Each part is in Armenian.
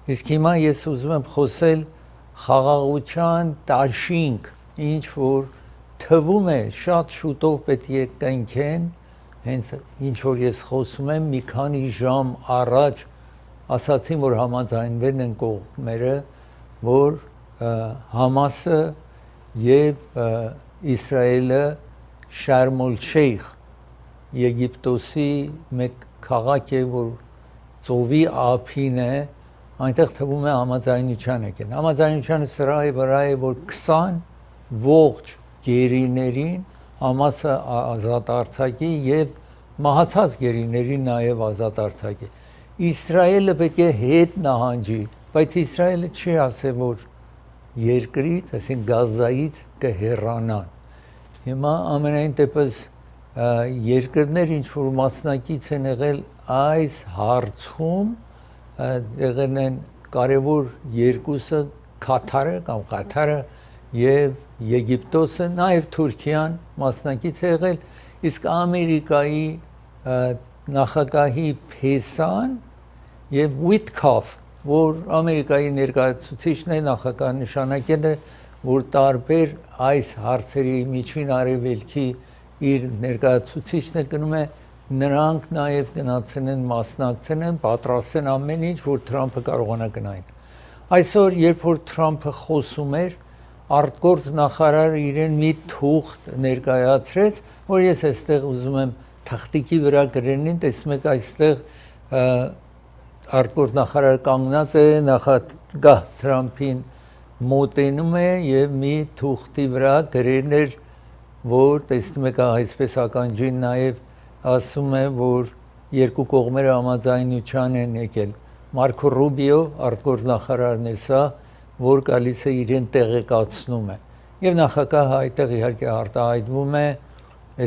Իսկ հիմա ես ուզում եմ խոսել խաղաղության դաշինք, ինչ որ թվում է շատ շուտով պետք է կնքեն, հենց ինչ որ ես խոսում եմ մի քանի ժամ առաջ ասացին, որ համաձայնվել են կողմերը, որ Համասը եւ Իսրայելը Շարմ օլ-Շեյխ Եգիպտոսի մեկ քաղաք է, որ ծովի ափին է, այնտեղ թվում է համաձայնության եկեն։ Համաձայնությանը սրահի վրա է, որ 20 ողջ գերիներին Համասը ազատ արձակի եւ մահացած գերիներին նաեւ ազատ արձակի։ Իսրայելը պետք է հետ նահանջի, բայց Իսրայելը չի ասել, որ երկրից, այսինքն Գազայից կհեռանան։ Հիմա ամենայն դեպս երկրներ ինչ որ մասնակից են եղել այս հարցում, եղել են կարևոր երկուսը Կաթարը կամ Ղաթարը եւ Եգիպտոսը, նաեւ Թուրքիան մասնակից է եղել, իսկ Ամերիկայի նախագահի Փեսան եւ Ուիտքոֆ, որ Ամերիկայի ներկայացուցիչն է, նախագահ նշանակել է, որ տարբեր այս հարցերի միջին արևելքի իր ներկայացուցիչն է գնում է, նրանք նաև գնացել են մասնակցել են, պատրաստ են ամեն ինչ, որ Թրամփը կարողանա գնային։ Այսօր, երբ որ Թրամփը խոսում էր, արտգործ նախարարը իրեն մի թուղթ ներկայացրեց, որ ես այստեղ ուզում եմ թղթիկի վրա գրենին, տեսնում եք այստեղ արտգործ նախարարը կանգնած է, նախագահ Թրամփին մոտենում է եւ մի թուղթի վրա գրել էր, որ տեսնում եք այսպես ականջին նաեւ ասում է, որ երկու կողմերը համաձայնության են եկել։ Մարկո Ռուբիո արտգործ նախարարն է սա, որ գալիս է իրեն տեղեկացնում է։ Եվ նախագահը այդտեղ իհարկե արտահայտվում է,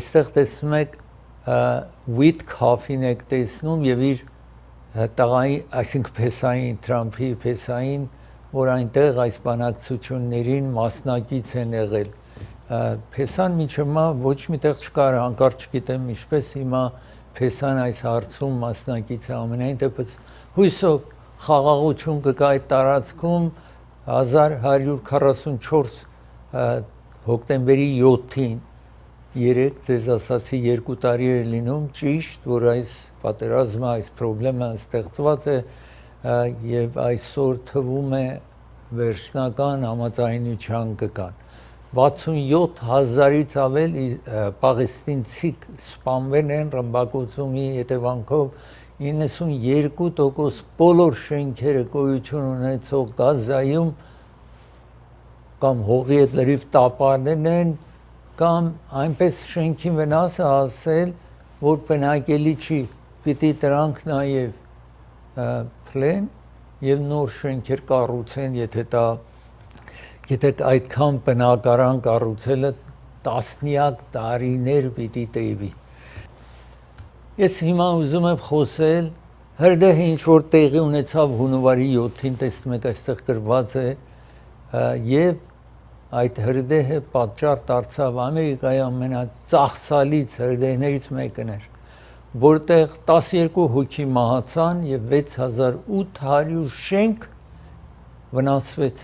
այստեղ տեսնում եք Ուիտքոֆին եք տեսնում եւ իր տղայի, այսինքն Փեսային, Թրամփի Փեսային, որ այնտեղ այս բանակցություններին մասնակից են եղել։ Փեսան միջմա ոչ միտեղ չկար, հանկարծ չգիտեմ ինչպես հիմա Փեսան այս հարցում մասնակից է, ամենայն դեպս հույսով խաղաղություն կգա այդ տարածքում 1144 հոկտեմբերի 7-ին երեք ձեզ ասացի 2 տարի է լինում ճիշտ, որ այս պատերազմը, այս խնդրը ստեղծված է եւ այսօր թվում է վերջնական համաձայնության կգան։ 67,000-ից ավել պաղեստինցիք սպանվել են ռմբակոծումի հետևանքով, 92% բոլոր շենքերը գոյություն ունեցող Գազայում կամ հողի հետ լրիվ տապալել են, կամ այնպես շենքի վնասը հասել, որ բնակելի չի, պիտի դրանք նաև փլեն եւ նոր շենքեր կառուցեն, եթե դա գիտեք այդքան բնակարան կառուցելը տասնյակ տարիներ պիտի տևի։ Ես հիմա ուզում եմ խոսել հրդեհը ինչ որ տեղի ունեցավ հունվարի 7-ին, տեսնում եք այստեղ գրված է, եւ այդ հրդեհը պատճառ դարձավ Ամերիկայի ամենածախսալից հրդեհներից մեկն էր, որտեղ 12 հոգի մահացան եւ 6800 շենք վնասվեց,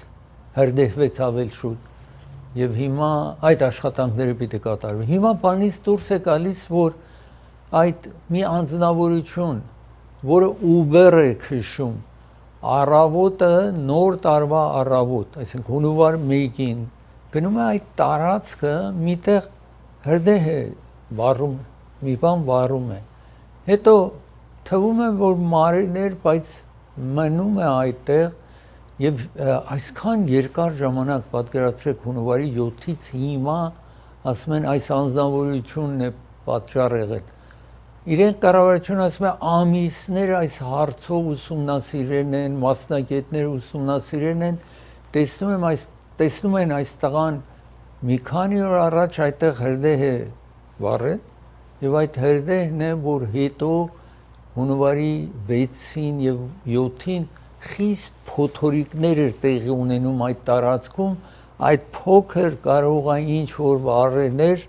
հրդեհվեց ավել շուտ եւ հիմա այդ աշխատանքները պիտի կատարվի։ Հիմա բանից դուրս է գալիս, որ այդ մի անձնավորություն, որը Uber է քշում, առավոտը նոր տարվա առավոտ, այսինքն հունվար 1-ին գնում է այդ տարածքը միտեղ հրդեհ է վառում, մի բան վառում է։ Հետո թվում է, որ մարիներ, բայց մնում է այդտեղ եւ այսքան երկար ժամանակ պատկերացրեք հունվարի 7-ից հիմա ասում են այս անձնավորությունն է պատճառ եղել։ Իրենք կառավարությունը ասում է ամիսներ այս հարցով ուսումնասիրեն են, մասնագետներ ուսումնասիրեն են, տեսնում են այս տղան մի քանի օր առաջ այդտեղ հրդեհ է վառել եւ այդ հրդեհն է, որ հետո հունվարի 6-ին եւ 7-ին խիստ փոթորիկներ էր տեղի ունենում այդ տարածքում, այդ փոքր կարող է ինչ որ վառելներ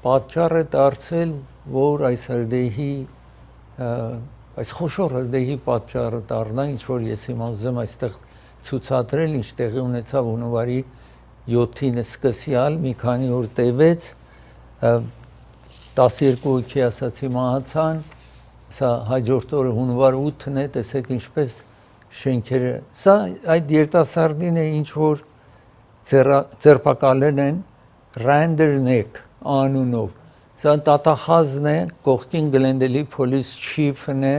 պատճառ է դարձել, որ այս հրդեհի այս խոշոր հրդեհի պատճառը դառնա, ինչ որ ես հիմա ուզեմ այստեղ ցուցադրել, ինչ տեղի ունեցավ հունվարի 7-ին սկսյալ, մի քանի օր տևեց, 12 հոգի ասացի մահացան, սա հաջորդ օրը հունվար 8-ն է, տեսեք ինչպես շենքերը, սա այդ երիտասարդին է ինչ որ ձերբակալել են Randerneck անունով, սա տատախազն է, կողքին Գլենդելի police chief-ն է,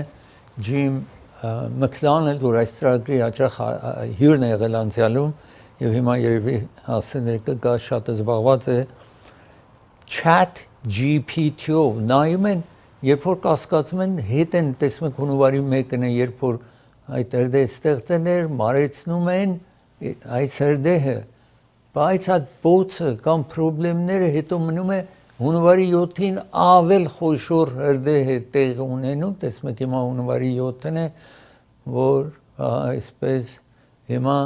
Jim McDonald, որ այս ծրագրի հաճախ հյուրն է եղել անցյալում եւ հիմա երևի հասցեներ կգա, շատ զբաղված է chat GPT-ով նայում են, երբ որ կասկածում են, հետ են տեսնում եք հունվարի 1-ն է, երբ որ այդ հրդեհ ստեղծել էր, մարեցնում են այս հրդեհը, բայց այդ բոցը կամ խնդիրները հետո մնում է հունվարի 7-ին ավել խոշոր հրդեհ է տեղի ունենում, տեսնում եք հիմա հունվարի 7-ն է, որ այսպես հիմա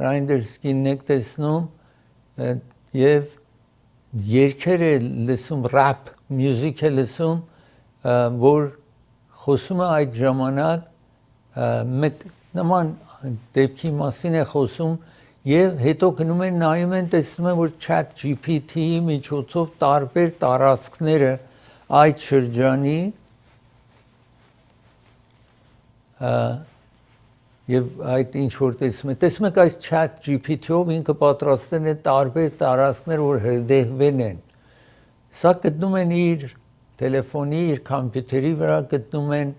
Reinders-կին եք տեսնում եւ երգեր է լսում, rap music է լսում, որ խոսում է այդ ժամանակ մեկ նման դեպքի մասին է խոսում եւ հետո գնում են նայում են տեսնում են որ chat GPT-ի միջոցով տարբեր տարածքները այդ շրջանի եւ այդ ինչ որ տեսնում եք այս chat GPT-ով ինքը պատրաստել է տարբեր տարածքներ որ հրդեհվել են սա գտնում են իր տելեֆոնի իր համբյուտերի վրա գտնում են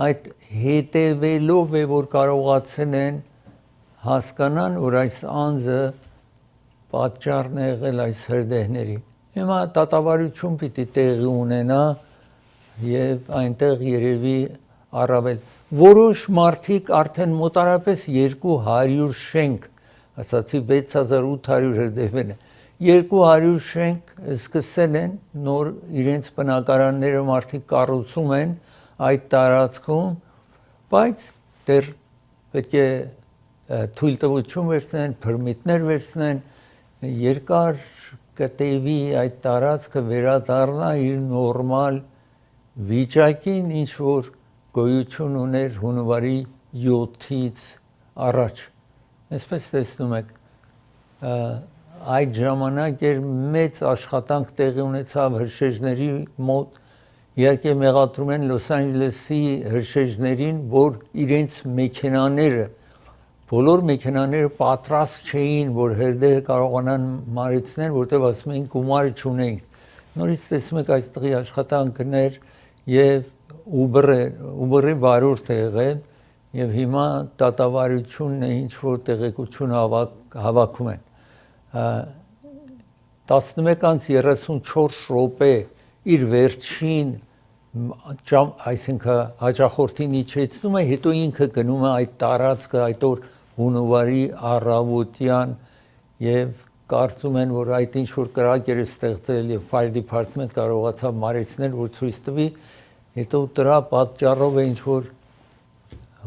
այդ հետևելով է որ կարողացել են հասկանան, որ այս անձը պատճառն է եղել այս հրդեհների։ Հիմա դատավարություն պիտի տեղի ունենա եւ այնտեղ երևի առավել որոշ մարդիկ արդեն մոտարապես 200 շենք, ասացի 6800 հրդեհվել են, 200 շենք սկսել են նոր իրենց բնակարանները մարդիկ կառուցում են այդ տարածքում, բայց դեռ պետք է թույլտվություն վերցնեն, պերմիտներ վերցնեն, երկար կտևի այդ տարածքը վերադառնա իր նորմալ վիճակին, ինչ որ գոյություն ուներ հունվարի 7-ից առաջ։ Այսպես տեսնում եք, այդ ժամանակ էր մեծ աշխատանք տեղի ունեցավ հրշեջների մոտ, իհարկե մեղադրում են Լոս Անջելեսի հրշեջներին, որ իրենց մեքենաները բոլոր մեքենաները պատրաստ չէին, որ հրդեհը կարողանան մարեցնել, որտեղ ասում էին գումար չունեին։ Նորից տեսնում եք այս տղի աշխատանքներ եւ Uber-ի վարորդ է եղել եւ հիմա դատավարությունն է ինչ որ տեղեկություն հավաքում են։ 11:34 րոպե իր վերջին այսինքն հաճախորդին իջեցնում է, հետո ինքը գնում է այդ տարածքը այդ օր հունվարի առավոտյան եւ կարծում են, որ այդ ինչ որ կրակ էր ստեղծել եւ Fire Department կարողացավ մարեցնել, որ ցույց տվի, հետո դրա պատճառով է ինչ որ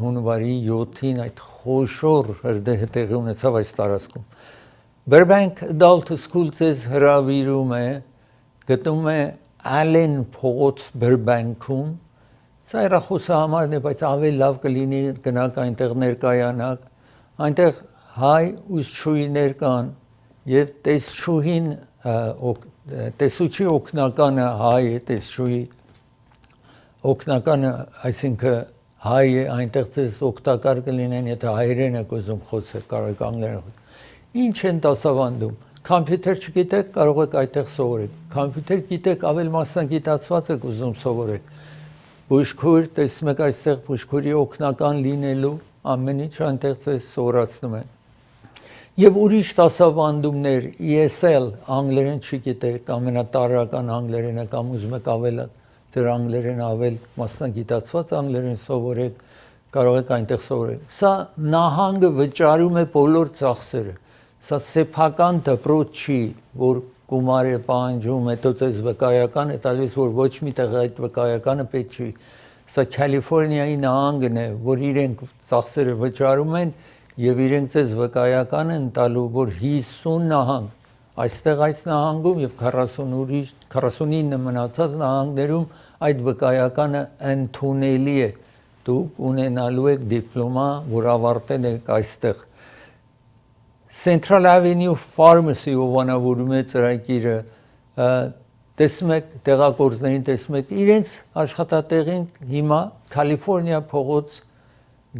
հունվարի 7-ին այդ խոշոր հրդեհը տեղի ունեցավ այս տարածքում։ Burbank Adult School-ից հրավիրում է, գտնում է Allen փողոց Burbank-ում, սա հեռախոսահամարն է, բայց ավելի լավ կլինի գնաք այնտեղ ներկայանաք, այնտեղ հայ ուսուցչուհիներ կան եւ տեսչուհին տեսուչի օգնականը հայ է, տեսչուհի օգնականը, այսինքն հայ է, այնտեղ ցես օգտակար կլինեն, եթե հայերեն եք ուզում խոսել, կարող եք անգլերեն։ Ինչ են դասավանդում։ Կոմպյուտեր չգիտեք, կարող եք այդտեղ սովորեք։ Կոմպյուտեր գիտեք, ավել մասնագիտացված եք ուզում սովորեք։ Բուժքույր, տեսնում եք այստեղ բուժքույրի օգնական լինելու ամեն ինչ այնտեղ ցես սովորացնում են։ Եվ ուրիշ դասավանդումներ, ESL, անգլերեն չգիտեք, ամենատարրական անգլերենը կամ ուզում եք ավել ձեր անգլերեն ավել մասնագիտացված անգլերեն սովորեք, կարող եք այնտեղ սովորել։ Սա նահանգը վճարում է բոլոր ծախսերը։ Սա սեփական դպրոց չի, որ գումար է պահանջում, հետո ձեզ վկայական է տալիս, որ ոչ մի տեղ այդ վկայականը պետք չի։ Սա Կալիֆոռնիայի նահանգն է, որ իրենք ծախսերը վճարում են եւ իրենք ձեզ վկայական են տալու, որ 50 նահանգ, այստեղ այս նահանգում եւ 49 մնացած նահանգներում այդ վկայականը ընդունելի է, դուք ունենալու եք դիպլոմա, որ ավարտել եք այստեղ։ Central Avenue Pharmacy-ով անավորում է ծրագիրը, տեսնում եք տեղագործներին, տեսնում եք իրենց աշխատատեղին հիմա Կալիֆոռնիա փողոց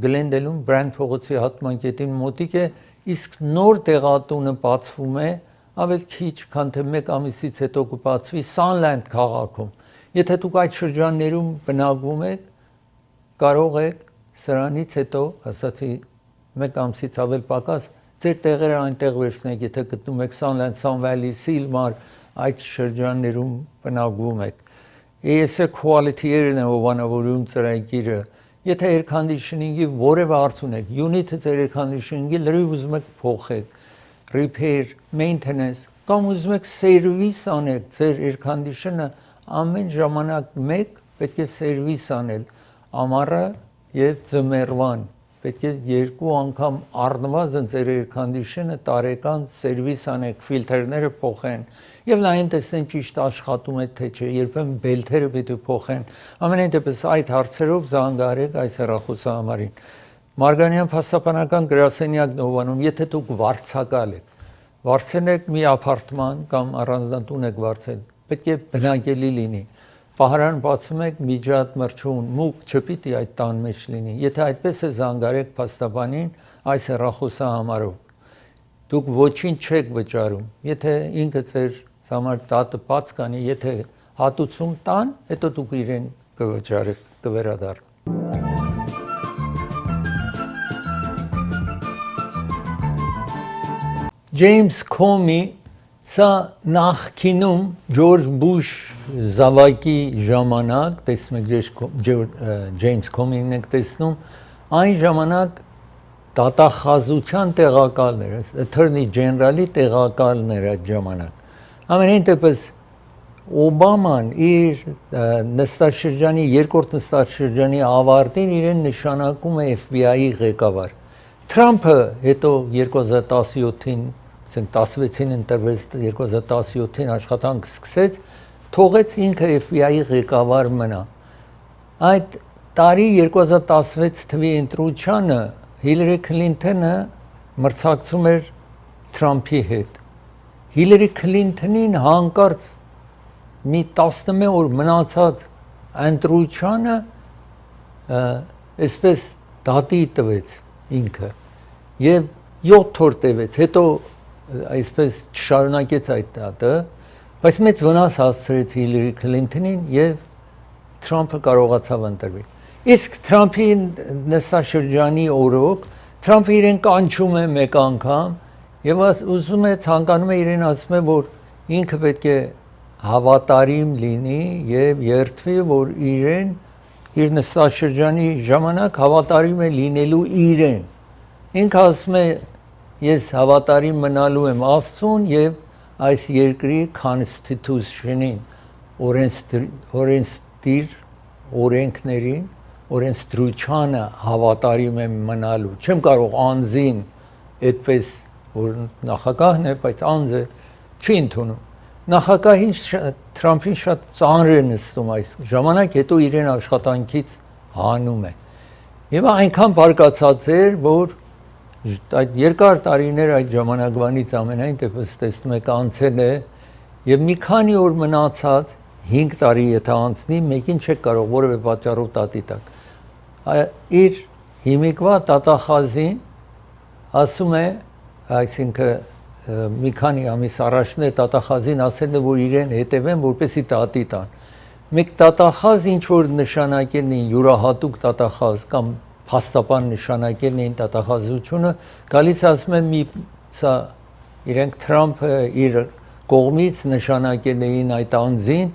Գլենդելում Բրանդ փողոցի հատման կետին մոտիկ է, իսկ նոր տեղատունը բացվում է ավելի քիչ, քան թե 1 ամիսից հետո կբացվի Sunland քաղաքում։ Եթե դուք այդ շրջաններում բնակվում եք, կարող եք սրանից հետո, ասացի 1 ամսից ավել պակաս, ձեր տեղերը այնտեղ վերցնեք, եթե գտնում եք Sunland, Sun Valley, Silmar, այդ շրջաններում բնակվում եք։ ASA Quality-երն է ովանավորում ծրագիրը, եթե air conditioning-ի որևէ հարց ունեք, unit-ը ձեր air conditioning-ի լրիվ ուզում եք փոխեք, repair, maintenance, կամ ուզում եք service անեք, ձեր air conditioner-ը ամեն ժամանակ մեկ պետք է service անել, ամառը եւ ձմեռվան, պետք է 2 անգամ առնվազն ձեր air conditioner-ը տարեկան service անեք, ֆիլտրները փոխեն եւ նայեն տեսնեն ճիշտ աշխատում է թե չէ, երբեմն բելթերը պետք է փոխեն։ Ամենայն դեպս այդ հարցերով զանգահարեք այս հեռախոսահամարին։ Մարգարյան փաստաբանական գրասենյակն ովանում, եթե դուք վարձակալ եք, վարձենեք մի ապարտման կամ առանձնատուն եք վարձել, պետք է բնակելի լինի։ Պահարան բացում եք միջատ մրջուն, մուկ չպիտի այդ տան մեջ լինի։ Եթե այդպես է զանգարեք փաստաբանին այս հեռախոսահամարով, դուք ոչինչ չեք վճարում։ Եթե ինքը ձեր համար դատը բաց կանի, եթե հատուցում տան, հետո դուք իրեն կվճարեք, կվերադառնաք։ Ջեյմս Քոմի սա նախկինում Ջորջ Բուշ զավակի ժամանակ, տեսնում եք Ջեյմս Քոմին եք տեսնում, այն ժամանակ դատախազության տեղակալներ, Attorney General-ի տեղակալներ այդ ժամանակ։ Ամենայն դեպս Օբաման իր նստաշրջանի, երկրորդ նստաշրջանի ավարտին իրեն նշանակում է FBI-ի ղեկավար։ Թրամփը հետո 2017-ին, 16-ին ընտրվեց, 2017-ին աշխատանք սկսեց, թողեց ինքը FBI-ի ղեկավար մնա։ Այդ տարի 2016 թվականի ընտրությանը Հիլարի Քլինթոնը մրցակցում էր Թրամփի հետ։ Հիլարի Քլինթոնին հանկարծ մի 11 օր մնացած ընտրությանը այսպես դատի տվեց ինքը եւ 7 օր տևեց, հետո այսպես չշարունակեց այդ դատը, բայց մեծ վնաս հասցրեց Հիլարի Քլինթոնին եւ Թրամփը կարողացավ ընտրվել։ Իսկ Թրամփի նստաշրջանի օրոք Թրամփը իրեն կանչում է մեկ անգամ եւ ուզում է, ցանկանում է իրեն ասում է, որ ինքը պետք է հավատարիմ լինի եւ երդվի, որ իրեն իր նստաշրջանի ժամանակ հավատարիմ է լինելու իրեն։ Ինքը ասում է, ես հավատարիմ մնալու եմ Աստծուն եւ այս երկրի constitution-ին, օրենքներին, օրենսդրությանը հավատարիմ եմ մնալու։ Չեմ կարող անձին այդպես, որ նախագահն է, բայց անձը չի ընդունում։ Նախագահին Թրամփին շատ ծանր է նստում այս ժամանակ, հետո իրեն աշխատանքից հանում է։ Եվ այնքան բարկացած էր, որ այդ երկար տարիներ այդ ժամանակվանից ամենայն դեպս տեսնում եք անցել է եւ մի քանի օր մնացած 5 տարի եթե անցնի, մեկին չեք կարող որևէ պատճառով տատի տակ։ Իր հիմիկվա տատախազին ասում է, այսինքն մի քանի ամիս առաջներ տատախազին ասել է, որ իրեն հետևեն, որպեսի տատի տան։ Մեկ տատախազ ինչ որ նշանակելն էին յուրահատուկ տատախազ կամ փաստաբան նշանակելն էին տատախազությունը, գալիս ասում է մի սա իրենք Թրամփը իր կողմից նշանակել էին այդ անձին,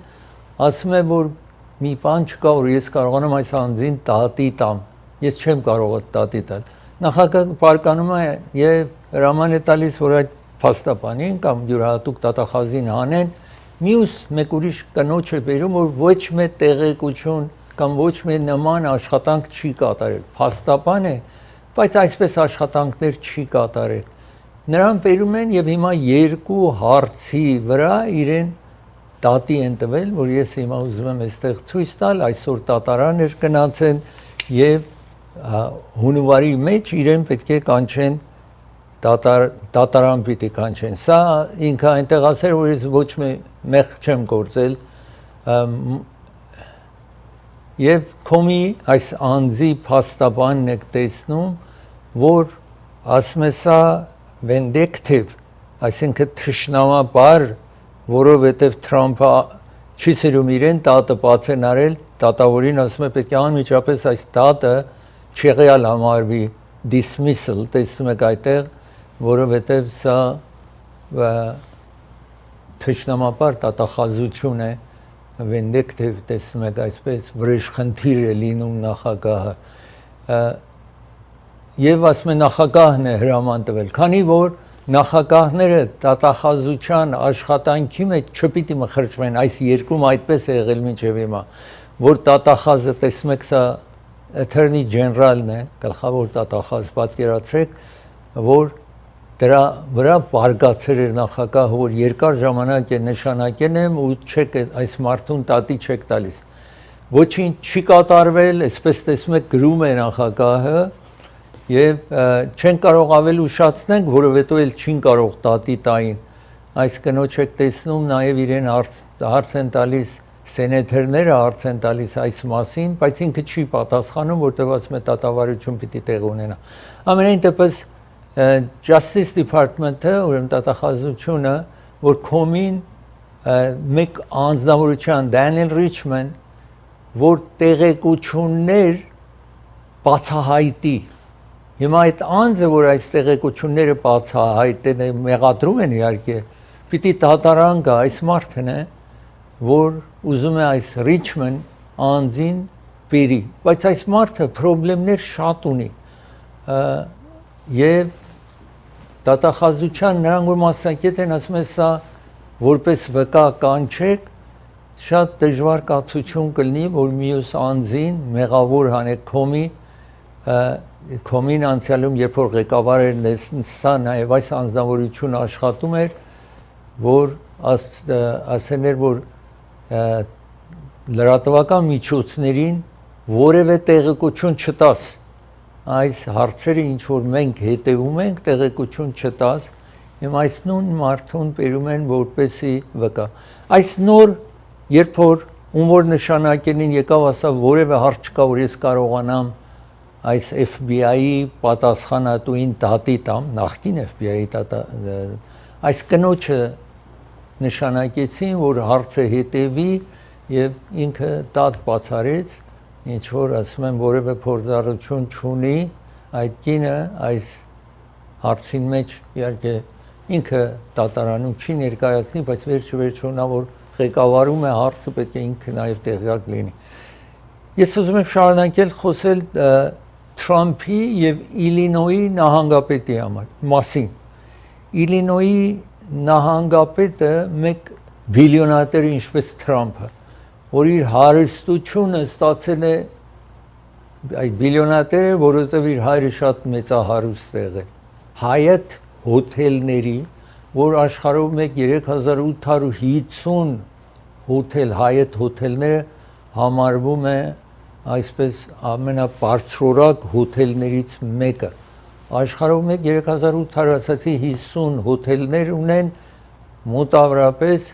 ասում է, որ մի բան չկա, որ ես կարողանամ այս անձին տատի տամ, ես չեմ կարող տատի տալ։ Նախագահը բարկանում է եւ հրաման է տալիս, որ այդ փաստաբանին կամ յուրահատուկ տատախազին հանեն, մյուս մեկ ուրիշ կնոջ է բերում, որ ոչ մի տեղեկություն կամ ոչ մի նման աշխատանք չի կատարել։ Փաստաբան է, բայց այսպես աշխատանքներ չի կատարել։ Նրան բերում են եւ հիմա երկու հարցի վրա իրեն դատի են տվել, որ ես հիմա ուզում եմ այստեղ ցույց տալ, այսօր դատարան էր գնացել եւ հունվարի մեջ իրեն պետք է կանչեն դատարան պիտի կանչեն։ Սա ինքը այնտեղ ասել որ ես ոչ մի մեղք չեմ գործել եւ կոմի այս անձի փաստաբանն եք տեսնում, որ ասում է սա vindictive, այսինքն թշնամաբար, որովհետև Թրամփը չի սիրում իրեն դատը բաց են արել, դատավորին ասում է պետք է անմիջապես այս դատը չեղյալ համարվի dismissal, տեսնում եք այդտեղ, որովհետև սա թշնամաբար դատախազություն է, vindictive, տեսնում եք այսպես, վրեժխնդիր է լինում նախագահը, եւ ասում է նախագահն է հրաման տվել, քանի որ նախագահները դատախազության աշխատանքի մեջ չպիտի մխրճվեն, այս երկրում այդպես է եղել մինչև հիմա, որ դատախազը տեսնում եք սա Attorney General-ն է, գլխավոր դատախազ, պատկերացրեք, որ դրա վրա բարգացել էր նախագահը, որ երկար ժամանակ է նշանակել եմ ու չեք այս մարդուն դատի չեք տալիս։ Ոչինչ չի կատարվել, այսպես տեսնում եք գրում է նախագահը եւ չեն կարող ավել ուշացնենք, որովհետեւ էլ չին կարող դատի տային։ Այս կնոջ եք տեսնում նաեւ իրեն հարց են տալիս սենատորները հարց են տալիս այս մասին, բայց ինքը չի պատասխանում, որտեղ ասում է դատավարություն պիտի տեղ ունենա։ Ամենայն դեպս Justice Department-ը, ուրեմն դատախազությունը, որ կոմին մեկ անձնավորության Daniel Richman, որ տեղեկություններ բացահայտի։ Հիմա այդ անձը, որ այս տեղեկությունները բացահայտեն, մեղադրում են իհարկե, պիտի դատարան գա, այս մարդն է, որ ուզում է այս Richman անձին բերի, բայց այս մարդը խնդիրներ շատ ունի։ Եվ դատախազության նրանք որ մասնակից են ասում են սա որպես վկա կանչեք, շատ դժվար կացություն կլինի, որ մյուս անձին մեղավոր հանեք կոմին անցյալում, երբ որ ղեկավար էր սա նաև այս անձնավորությունը աշխատում էր, որ ասեն էր, որ լրատվական միջոցներին որևէ տեղեկություն չտաս, այս հարցերը ինչ որ մենք հետևում ենք, տեղեկություն չտաս, հիմա այս նույն մարդուն բերում են որպեսի վկա։ Այս նոր, երբ որ ում որ նշանակելին եկավ ասա որևէ հարց չկա, որ ես կարողանամ այս FBI-ի պատասխանատուին դատի տամ, նախկին FBI-ի այս կնոջը նշանակեցին, որ հարցը հետևի եւ ինքը դատ բացարեց, ինչ որ ասում են որևէ փորձառություն չունի, այդ կինը այս հարցին մեջ իհարկե ինքը դատարանում չի ներկայացնի, բայց վերջը նա որ ղեկավարում է հարցը պետք է ինքը նաեւ տեղյակ լինի։ Ես ուզում եմ շարունակել խոսել Թրամփի եւ Իլինոյի նահանգապետի մասին։ Իլինոյի նահանգապետը մեկ բիլիոնատեր ինչպես Թրամփը, որ իր հարստությունը ստացել է այդ բիլիոնատերը, որովհետև իր հայրը շատ մեծահարուստ եղել։ Hyatt հոթելների, որ աշխարհում 3850 հոթել Hyatt հոթելները համարվում է այսպես ամենաբարձրորակ հոթելներից մեկը։ Աշխարհում 3800 ասացի 50 հոթելներ ունեն մոտավորապես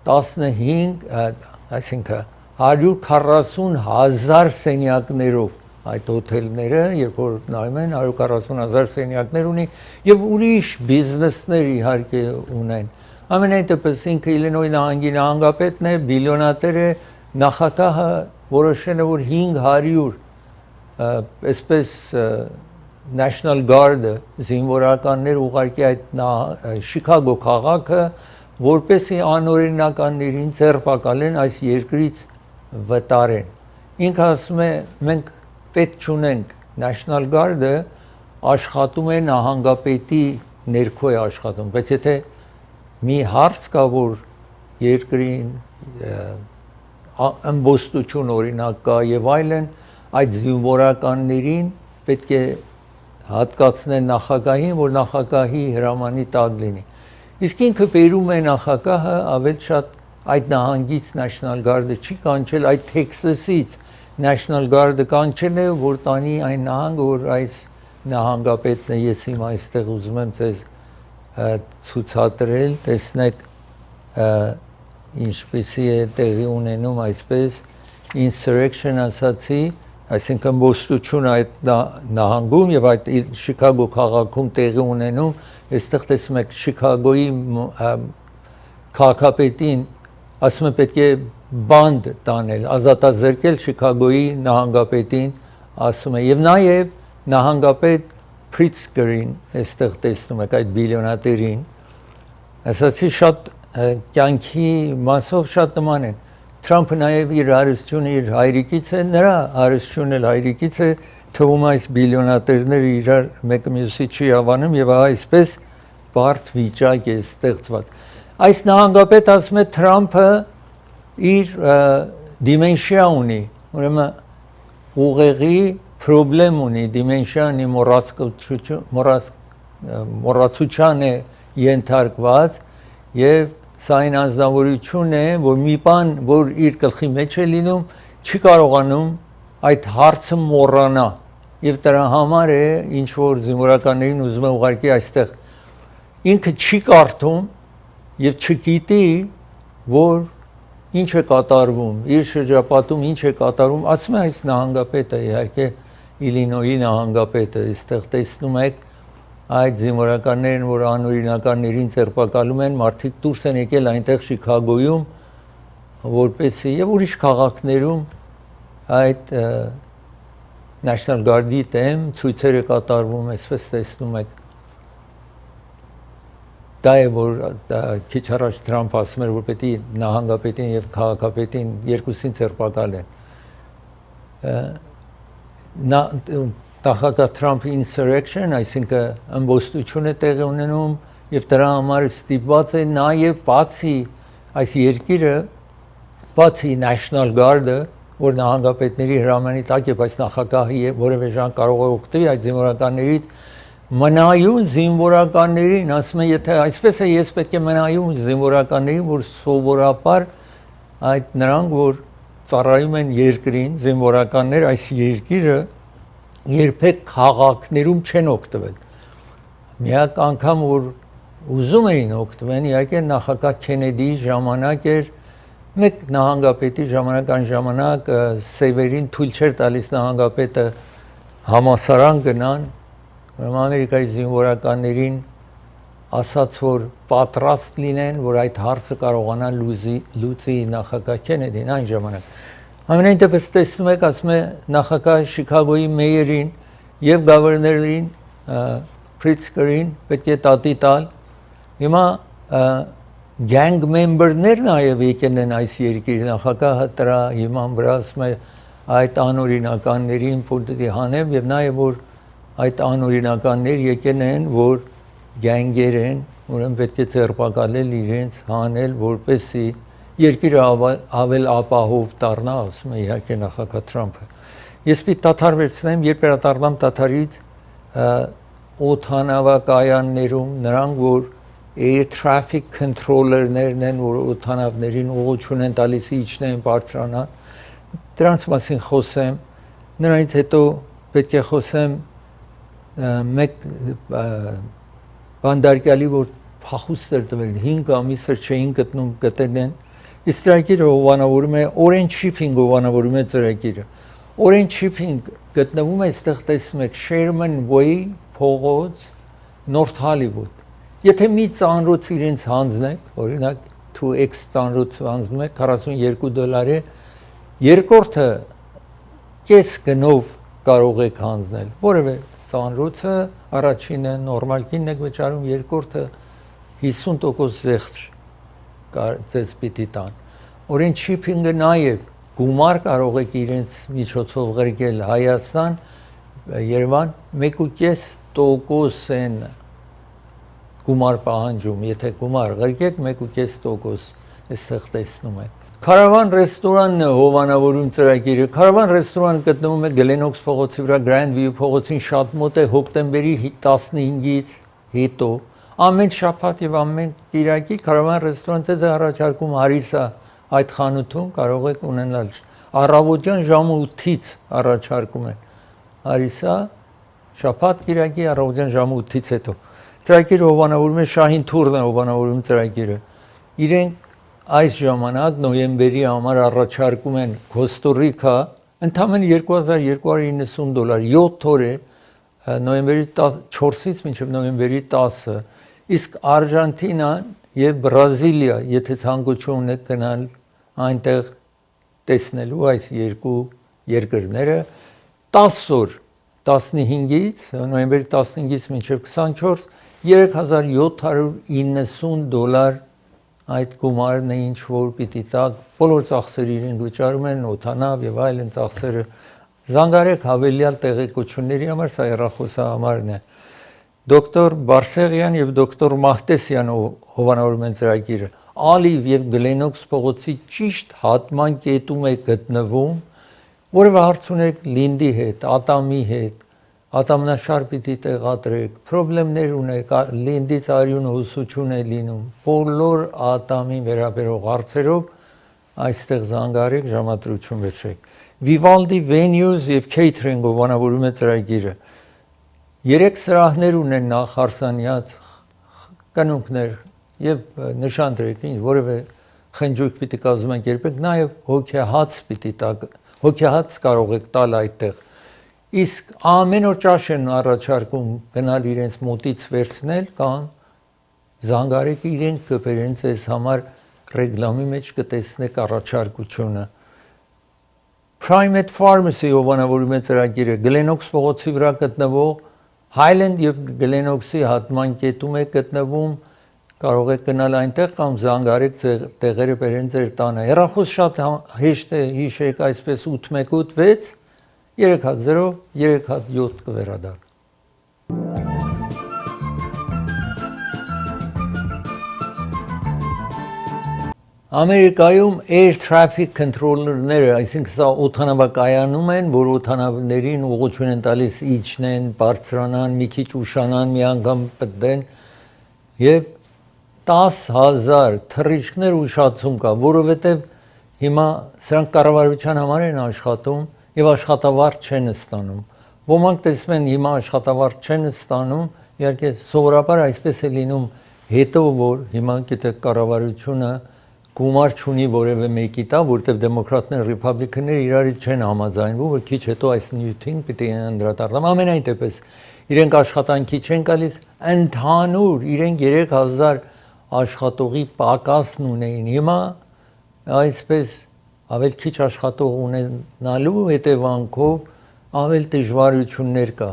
15, այսինքն 140,000 սենյակներով այդ հոթելները, երբ որ նայում են 140,000 սենյակներ ունի եւ ուրիշ բիզնեսներ իհարկե ունեն։ Ամենայն դեպս ինքը Իլինոյի նահանգի նահանգապետն է, բիլիոնատեր է, նախագահը որոշել է որ 500 այսպես National Guard-ը զինվորականներ ուղարկի այդ Շիկագո քաղաքը, որպեսզի անօրինականներին ձերբակալեն այս երկրից վտարեն։ Ինքը ասում է մենք պետք չունենք National Guard-ը աշխատում է նահանգապետի ներքո է աշխատում, բայց եթե մի հարց կա որ երկրին ըմբոստություն օրինակ կա եւ այլն, այդ զինվորականներին պետք է հատկացնեն նախագահին, որ նախագահի հրամանի տակ լինի։ Իսկ ինքը բերում է նախագահը ավել շատ այդ նահանգից National Guard-ը չի կանչել, այդ Texas-ից National Guard-ը կանչել է, որ տանի այն նահանգը, որ այս նահանգապետն է, ես հիմա այստեղ ուզում եմ ձեզ ցուցադրել, տեսնեք ինչպեսի է տեղի ունենում այսպես insurrection ասացի, այսինքն ոստություն այդ նահանգում եւ այդ Շիկագո քաղաքում տեղի ունենում, այստեղ տեսնում եք Շիկագոյի քաղաքապետին ասում է պետք է բանդ տանել, ազատազրկել Շիկագոյի նահանգապետին, ասում է, եւ նաեւ նահանգապետ Pritzkerին, այստեղ տեսնում եք այդ բիլիոնատերին, ասացի շատ կյանքի մասով շատ նման են։ Թրամփը նաեւ իր հարստությունը իր հայրիկից է, նրա հարստությունն էլ հայրիկից է, թվում այս բիլիոնատերները իրար մեկը մյուսի չի հավանում եւ այսպես բարդ վիճակ է ստեղծված։ Այս նահանգապետ ասում է Թրամփը իր դիմենշիա ունի, ուրեմն ուղեղի պրոբլեմ ունի, դիմենշիան մոռացության է ենթարկված եւ սա այն անձնավորություն է, որ մի բան, որ իր գլխի մեջ է լինում, չի կարողանում այդ հարցը մոռանա եւ դրա համար է ինչ որ զինվորականներին ուզում է ուղարկի այստեղ ինքը չի կարդում եւ չգիտի, որ ինչ է կատարվում, իր շրջապատում ինչ է կատարվում, ասում է այս նահանգապետը, իհարկե Իլինոյի նահանգապետը, այստեղ տեսնում եք այդ զինվորականներն, որ անօրինականներին ձերբակալում են, մարդիկ դուրս են եկել այնտեղ Շիկագոյում, որպեսզի եւ ուրիշ քաղաքներում այդ National Guard-ի դեմ ցույցերը կատարվում, այսպես տեսնում եք։ Դա է որ քիչ առաջ Թրամփ ասում էր, որ պետք է նահանգապետին եւ քաղաքապետին երկուսին ձերբակալեն։ Նախագահ Թրամփի insurrection, այսինքն ըմբոստություն է տեղի ունենում եւ դրա համար ստիպված է նաեւ բացի այս երկիրը, բացի National Guard-ը, որ նահանգապետների հրամանի տակ է, բայց նախագահի որևէ ժամ կարող է օգտվել այդ զինվորականներից, մնայուն զինվորականներին, ասում է, եթե այսպես է, ես պետք է մնայուն զինվորականներին, որ սովորաբար այդ նրանք, որ ծառայում են երկրին, զինվորականներ, այս երկիրը երբեք քաղաքներում չեն օգտվել։ Միակ անգամ որ ուզում էին օգտվել, իհարկե նախագահ Քենեդիի ժամանակ էր, մեկ նահանգապետի ժամանակ այն ժամանակ սևերին թույլ չէր տալիս նահանգապետը համասարան գնան, Ամերիկայի զինվորականներին ասաց, որ պատրաստ լինեն, որ այդ հարցը կարողանա լուծի նախագահ Քենեդին այն ժամանակ։ Ամենայն դեպս տեսնում եք, ասում է նախագահ Շիկագոյի մեյերին եւ գավերներին Pritzkerին պետք է տատի տալ։ Հիմա gang member-ներ նաեւ եկել են այս երկրի նախագահը դրա հիման վրա ասում է այդ անօրինականներին փոդի հանեմ եւ նաեւ որ այդ անօրինականներ եկել են, որ գանգեր են, ուրեմն պետք է ձերբակալել իրենց, հանել, որպեսզի երկիրը ավել ապահով դառնա, ասում է իհարկե նախագահ Թրամփը։ Ես պիտի դադար վերցնեմ, երբ վերադառնամ դադարից օդանավակայաններում նրանք, որ air traffic controller-ներն են, որ օդանավներին ուղղություն են տալիս իջնեն, բարձրանան, դրանց մասին խոսեմ, նրանից հետո պետք է խոսեմ մեկ բանդարկյալի, որ փախուստ էր տվել 5 ամիս էր չէին գտնում գտեն, իսկ ծրագիրը հովանավորում է Orange Shipping հովանավորում է ծրագիրը։ Orange Shipping գտնվում է այստեղ տեսնում եք Sherman Way փողոց North Hollywood։ Եթե մի ծանրոց իրենց հանձնեք, օրինակ 2X ծանրոց հանձնում եք $42 է, երկրորդը կես գնով կարող եք հանձնել, որևէ ծանրոցը առաջինը նորմալ կինն եք վճարում, երկրորդը 50% զեղչ ձեզ պիտի տան։ Orange Shipping-ը նաև գումար կարող եք իրենց միջոցով ղրկել Հայաստան, Երևան 1.5% են գումար պահանջում, եթե գումար ղրկեք 1.5% այստեղ տեսնում եք։ Քարավան ռեստորանն է հովանավորում ծրագիրը։ Քարավան ռեստորանը գտնվում է Գլենոքս փողոցի վրա, Grand View փողոցին շատ մոտ է, հոկտեմբերի 15-ից հետո ամեն շաբաթ եւ ամեն կիրակի կարավան ռեստորանտ ձեզ առաջարկում հարիսա այդ խանութում կարող եք ունենալ առավոտյան ժամը 8-ից առաջարկում են հարիսա շաբաթ կիրակի առավոտյան ժամը 8-ից հետո ծրագիրը հովանավորում է Շահին Թուրն է հովանավորում ծրագիրը իրենք այս ժամանակ նոյեմբերի համար առաջարկում են Կոստա-Ռիկա ընդամենը $2290 7 օր է նոյեմբերի 4-ից մինչև նոյեմբերի 10-ը իսկ Արգենտինան եւ Բրազիլիա եթե ցանկություն ունեք գնալ այնտեղ տեսնելու այս երկու երկրները 10 օր 15-ից նոյեմբերի 15-ից մինչև 24 $3790 այդ գումարն է ինչ որ պիտի տակ բոլոր ծախսերը իրենք վճարում են օթանավ եւ այլն ծախսերը զանգարեք հավելյալ տեղեկությունների համար սա հեռախոսահամարն է դոկտոր Բարսեղյան եւ դոկտոր Մահտեսյան հովանավորում են ծրագիրը Ալիվ եւ Գլենոքս փողոցի ճիշտ հատման կետում է գտնվում որևէ հարց ունեք Լինդի հետ Ատամի հետ Ատամնաշար պիտի տեղադրեք, խնդիրներ ունեք, Լինդից արյունը հուսություն է լինում, բոլոր ատամին վերաբերող հարցերով այստեղ զանգարեք, ժամադրություն վերցրեք։ Vivaldi Venues եւ Catering-ով անավորում է ծրագիրը։ 3 սրահներ ունեն նախ հարսանյաց կանոններ եւ նշանдрեք, որևէ խնջույք պիտի կազմակերպեք, նաեւ հոգեհաց պիտի տակ, հոգեհաց կարող եք տալ այդտեղ։ Իսկ ամեն օր ճաշ են առաջարկում գնալ իրենց մոտից վերցնել կամ զանգարեք իրենք կբերեն ձեզ համար ռեգլամի մեջ կտեսնեք առաջարկությունը Primate Pharmacy-ով անավորում է ծրագիրը Գլենոքս փողոցի վրա գտնվող Highland եւ Գլենոքսի հատման կետում է գտնվում կարող եք գնալ այնտեղ կամ զանգարեք տեղերը բերեն ձեր տանը հեռախոս շատ հեշտ է հիշեք այսպես 818 3-0-3-7 կվերադառնա Ամերիկայում air traffic controller-ները, այսինքն սա օդանավակայանում են, որ օդանավներին ուղղություն են տալիս իջնեն, բարձրանան, մի քիչ ուշանան, մի անգամ պտտեն եւ 10,000 թռիչքներ ուշացում կա, որովհետեւ հիմա սրանք կառավարության համար են աշխատում եւ աշխատավարձ չեն ստանում։ Ոմանք տեսնում են հիմա աշխատավարձ չեն ստանում, իհարկե սովորաբար այսպես է լինում, հետո որ հիմա գիտեք կառավարությունը գումար չունի որևէ մեկի տա, որտեղ դեմոկրատներ, ռիփաբլիկաններ իրար չեն համաձայնվում, որ քիչ հետո այս նյութին պիտի անդրադառնան։ Ամենայն դեպս իրենք աշխատանքի չեն գալիս, ընդհանուր իրենք 3000 աշխատողի պակասն ունեին։ Հիմա այսպես ավել քիչ աշխատող ունենալու հետևանքով ավել դժվարություններ կա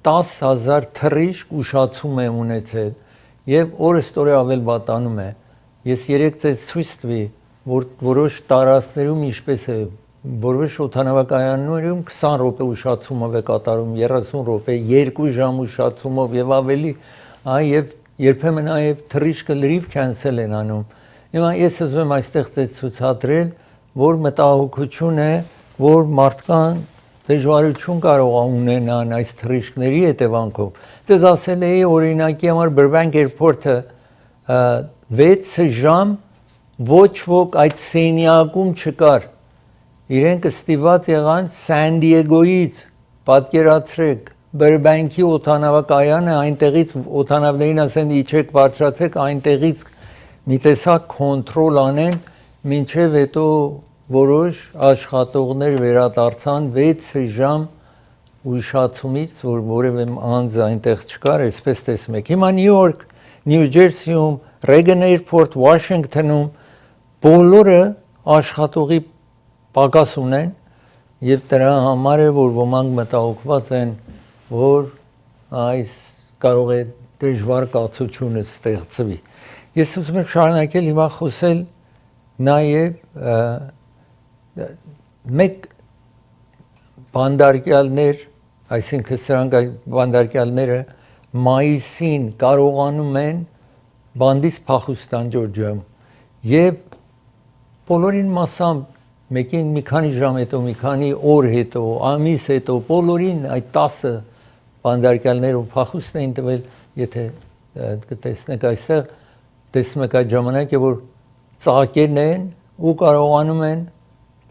10,000 թռիչք ուշացում է ունեցել եւ օրստորե ավել վատանում է ես երեք ցես ցույց տվի որ որոշ տարածքներում ինչպես է որոշ օդանավակայաններում 20 րոպե ուշացումով է կատարում 30 րոպե 2 ժամ ուշացումով եւ ավելի եւ երբեմն նաեւ թռիչքը լրիվ կենսել են անում հիմա ես ուզում եմ այստեղ ցես ցուցադրել որ մտահոգություն է, որ մարդկան դժվարություն կարող է ունենան այս թռիչքների հետևանքով։ Ձեզ ասել էի օրինակի համար Burbank Airport-ը 6 ժամ ոչ ոք այդ սենյակում չկար։ Իրենք ստիված եղան Սան Դիեգոյից, պատկերացրեք, Burbank-ի օդանավակայանը այնտեղից օդանավներին ասեն իջեք բարձրացեք, այնտեղից մի տեսակ կոնտրոլ անեն մինչև հետո որոշ աշխատողներ վերադարձան 6 ժամ ուշացումից, որ որևէ անձ այնտեղ չկար, այսպես տեսնում եք։ Հիմա Նյու Յորք, Նյու Ջերսիում, Reagan Airport, Washington-ում բոլորը աշխատողի պակաս ունեն եւ դրա համար է, որ ոմանք մտահոգված են, որ այս կարող է դժվար կացությունը ստեղծվի։ Ես ուզում եմ շարունակել հիմա խոսել նաև մեկ բանդարկյալներ, այսինքն սրանք բանդարկյալները մայիսին կարողանում են բանդից փախուստան Ջորջիայում եւ բոլորին մասամբ մեկին մի քանի ժամ հետո, մի քանի օր հետո, ամիս հետո բոլորին այդ 10 բանդարկյալներով փախուստ էին տվել, եթե կտեսնեք այստեղ տեսնում եք այդ ժամանակ որ ծաղկերն են ու կարողանում են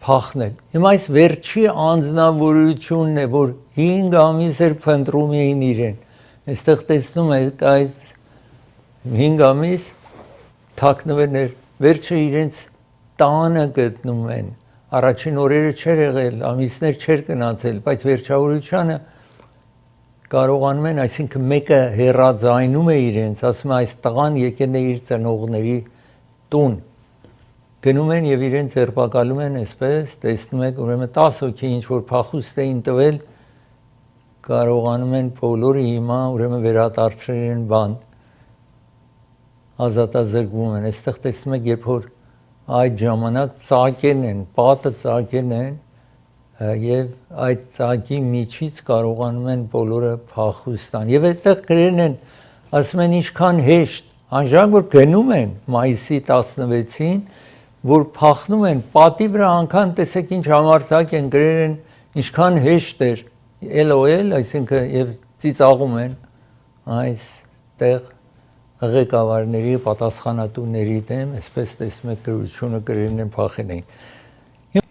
փախնել։ Հիմա այս վերջի անձնավորությունն է, որ 5 ամիս էր փնտրում էին իրեն։ Այստեղ տեսնում եք այս 5 ամիս թաքնվել էր, վերջը իրենց տանը գտնում են։ Առաջին օրերը չէր եղել, ամիսներ չէր գնացել, բայց վերջավորությանը կարողանում են, այսինքն մեկը հեռաձայնում է իրենց, ասում է այս տղան եկել է իր ծնողների տուն։ Գնում են եւ իրենց ձերբակալում են, այսպես տեսնում եք, ուրեմն 10 հոգի ինչ որ փախուստ էին տվել, կարողանում են բոլորը հիմա ուրեմն վերադարձրել են բան, ազատազրկվում են։ Այստեղ տեսնում եք, երբ որ այդ ժամանակ ծաղկեն են, պատը ծաղկեն են եւ այդ ծաղկի միջից կարողանում են բոլորը փախուստան։ Եվ այդտեղ գրեն են, ասում են ինչքան հեշտ, անժամ որ գնում են մայիսի 16-ին, որ փախնում են պատի վրա անգամ տեսեք ինչ համարձակ են գրել են, ինչքան հեշտ էր, LOL, այսինքն եւ ծիծաղում են այստեղ ղեկավարների, պատասխանատուների դեմ, այսպես տեսնում եք գրությունը գրել են փախել են։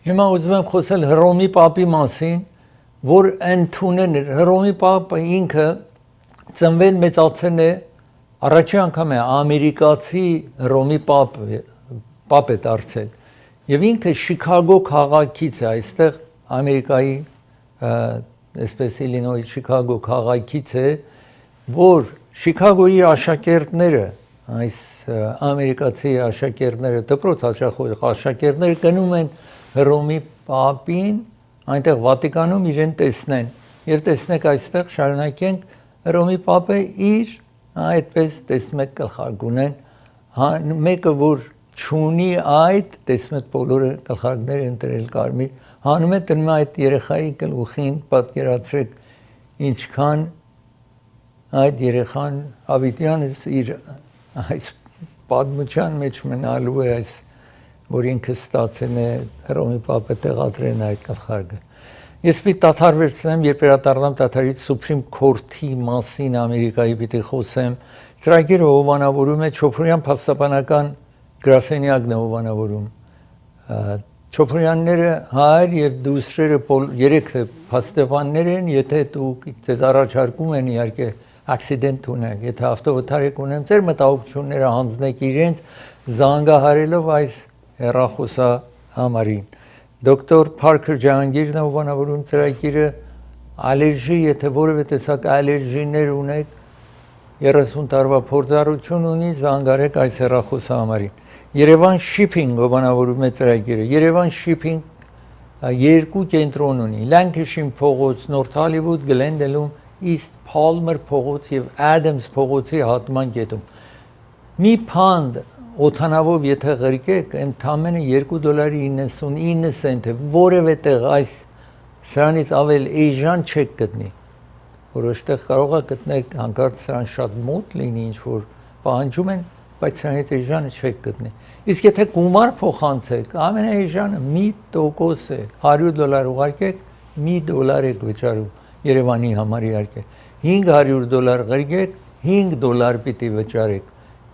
Հիմա ուզում եմ խոսել Հռոմի Պապի մասին, որ ընդունել էր Հռոմի Պապը ինքը ծնվել մեծացել է, առաջին անգամ է ամերիկացի Հռոմի Պապ է դարձել եւ ինքը Շիկագո քաղաքից է, այստեղ Ամերիկայի այսպես Իլինոյի Շիկագո քաղաքից է, որ Շիկագոյի աշակերտները, այս ամերիկացի աշակերտները, դպրոց աշակերտները գնում են Հռոմի Պապին, այնտեղ Վատիկանում իրեն տեսնեն։ Եվ տեսնեք այստեղ շարունակենք Հռոմի Պապը իր այդպես տեսնում եք գլխարկուն են, մեկը որ չունի այդ, տեսնում եք բոլորը գլխարկներ են դրել կարմիր, հանում է դնում այդ երեխայի գլուխին, պատկերացրեք ինչքան այդ երեխան Ավետյանս իր այս պատմության մեջ մնալու է այս, որ ինքը ստացել է Հռոմի Պապը տեղադրեն այդ գլխարկը։ Ես պիտի դադար վերցնեմ, երբ վերադառնամ դադարից Սուպրիմ Քորթի մասին Ամերիկայի պիտի խոսեմ։ Ծրագիրը հովանավորում է Չոփորյան փաստաբանական գրասենյակն է հովանավորում։ Չոփորյանները հայր եւ դուստրերը երեք փաստաբաններ են, եթե դուք ձեզ առաջարկում են իհարկե ակսիդենտ ունեք, եթե ավտովթար եք ունեմ, ձեր մտահոգությունները հանձնեք իրենց զանգահարելով այս հեռախոսահամարին։ Դոկտոր Փարքեր Ջահանգիրն է հովանավորում ծրագիրը, ալերժի, եթե որևէ տեսակ ալերժիներ ունեք, 30 տարվա փորձառություն ունի, զանգարեք այս հեռախոսահամարին։ Երևան Shipping հովանավորում է ծրագիրը։ Երևան Shipping երկու կենտրոն ունի, Լանկեշին փողոց, Նորթ Հոլիվուդ, Գլենդելում, East Palmer փողոց եւ Adams փողոցի հատման կետում։ Մի փանդ օթանավով եթե ղրկեք, ընդամենը $2.99 է, որևէ տեղ այս սրանից ավել էժան չեք գտնի։ Որոշտեղ կարող է գտնեք հանկարծ սրան շատ մոտ լինի, ինչ որ պահանջում են, բայց սրանից էժանը չեք գտնի։ Իսկ եթե գումար փոխանցեք, ամենաէժանը 1% է, $100 ուղարկեք, $1 եք վճարում Երևանի համար իհարկե։ $500 ղրկեք, $5 պիտի վճարեք։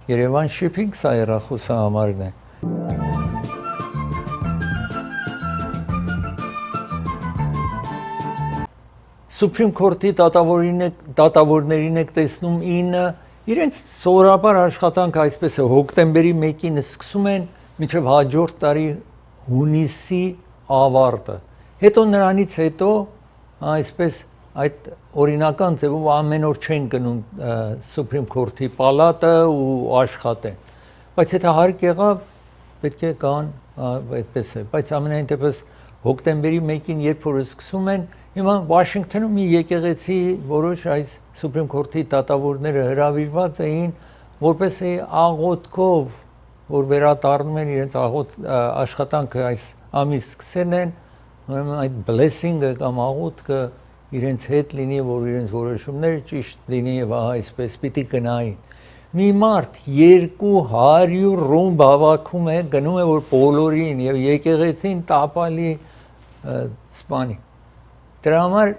Երևան Shipping սա հեռախոսահամարն է։ Սուպրիմ Քորթի դատավորներին եք տեսնում 9, իրենց սովորաբար աշխատանքը այսպես է, հոկտեմբերի 1-ին սկսում են մինչև հաջորդ տարի հունիսի ավարտը։ Հետո նրանից հետո այսպես այդ օրինական ձևով ամեն օր չեն գնում Սուպրիմ Քորթի պալատը ու աշխատեն։ Բայց եթե հարկ եղավ, պետք է գան, այդպես է։ Բայց ամենայն դեպս հոկտեմբերի 1-ին երբ որ սկսում են, հիմա Վաշինգտոնում մի եկեղեցի որոշ այս Սուպրիմ Քորթի դատավորները հրավիրված էին որպես աղոթքով, որ վերադառնում են իրենց աշխատանքը այս ամիս սկսել են, ուրեմն այդ blessing-ը կամ աղոթքը իրենց հետ լինի, որ իրենց որոշումները ճիշտ լինի եւ այսպես պիտի գնային։ Մի մարդ 200 ռումբ հավաքում է, գնում է որ բոլորին եւ եկեղեցին տապալի սպանի։ Դրա համար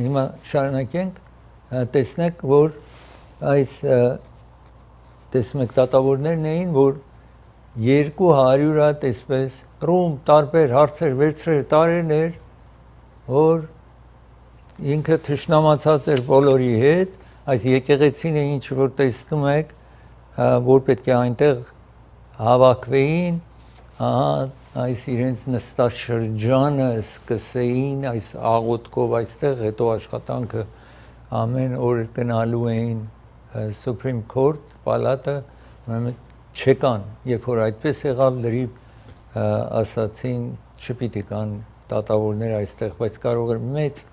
հիմա շարունակենք, տեսնեք որ այս տեսնում եք դատավորներն էին, որ 200 հատ այսպես ռում տարբեր հարցեր վերցրել տարիներ, որ ինքը թշնամացած էր բոլորի հետ, այս եկեղեցին է ինչ որ տեսնում եք, որ պետք է այնտեղ հավաքվեին, այս իրենց նստած շրջանը սկսեին այս աղոթքով այստեղ, հետո աշխատանքը ամեն օր գնալու էին Supreme Court, պալատը, չեկան, երբ որ այդպես եղավ լրիվ ասացին չպիտի կան դատավորներ այստեղ, բայց կարող էր մեծ